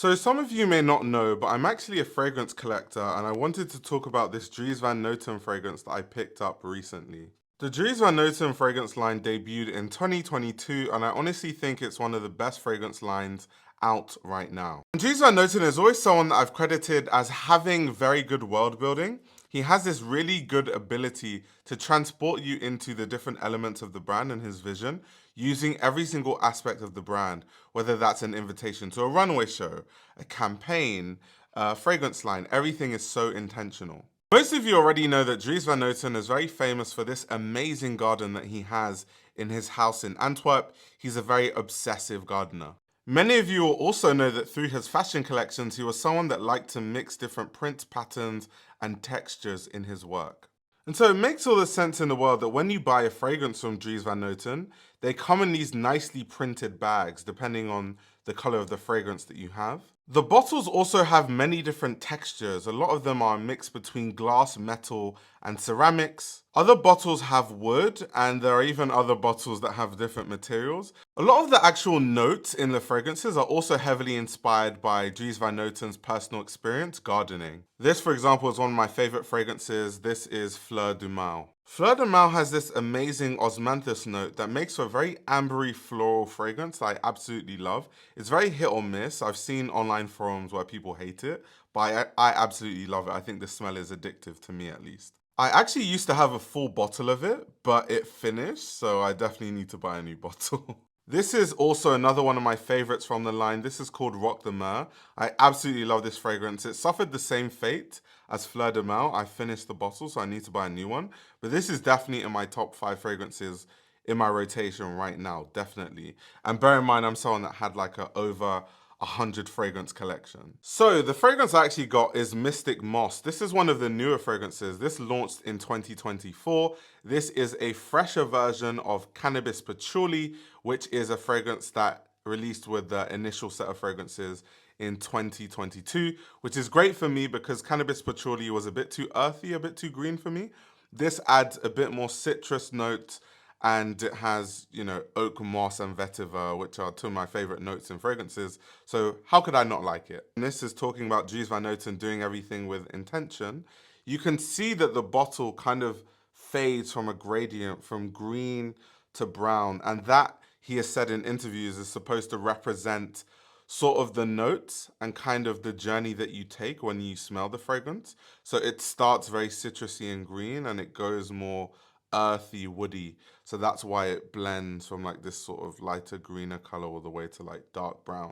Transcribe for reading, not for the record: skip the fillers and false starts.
So some of you may not know, but I'm actually a fragrance collector and I wanted to talk about this Dries Van Noten fragrance that I picked up recently. The Dries Van Noten fragrance line debuted in 2022 and I honestly think it's one of the best fragrance lines out right now. And Dries Van Noten is always someone that I've credited as having very good world building. He has this really good ability to transport you into the different elements of the brand and his vision, using every single aspect of the brand, whether that's an invitation to a runway show, a campaign, a fragrance line. Everything is so intentional. Most of you already know that Dries Van Noten is very famous for this amazing garden that he has in his house in Antwerp. He's a very obsessive gardener. Many of you will also know that through his fashion collections, he was someone that liked to mix different print patterns and textures in his work. And so it makes all the sense in the world that when you buy a fragrance from Dries Van Noten, they come in these nicely printed bags depending on the color of the fragrance that you have. The bottles also have many different textures. A lot of them are mixed between glass, metal, and ceramics. Other bottles have wood, and there are even other bottles that have different materials. A lot of the actual notes in the fragrances are also heavily inspired by Dries Van Noten's personal experience gardening. This, for example, is one of my favorite fragrances. This is Fleur du Mal. Fleur de Mal has this amazing osmanthus note that makes for a very ambery floral fragrance that I absolutely love. It's very hit or miss. I've seen online forums where people hate it, but I absolutely love it. I think the smell is addictive to me at least. I actually used to have a full bottle of it, but it finished, so I definitely need to buy a new bottle. This is also another one of my favorites from the line. This is called Rock de Mer. I absolutely love this fragrance. It suffered the same fate as Fleur de Mal. I finished the bottle, so I need to buy a new one. But this is definitely in my top 5 fragrances in my rotation right now, definitely. And bear in mind, I'm someone that had like a over 100 fragrance collection. So the fragrance I actually got is Mystic Moss. This is one of the newer fragrances. This launched in 2024. This is a fresher version of Cannabis Patchouli, which is a fragrance that released with the initial set of fragrances in 2022, which is great for me because Cannabis Patchouli was a bit too earthy, a bit too green for me. This adds a bit more citrus notes and it has, oak moss and vetiver, which are two of my favorite notes in fragrances. So how could I not like it? And this is talking about Dries Van Noten doing everything with intention. You can see that the bottle kind of fades from a gradient from green to brown. And that, he has said in interviews, is supposed to represent sort of the notes and kind of the journey that you take when you smell the fragrance. So it starts very citrusy and green and it goes more earthy, woody. So that's why it blends from like this sort of lighter greener color all the way to like dark brown.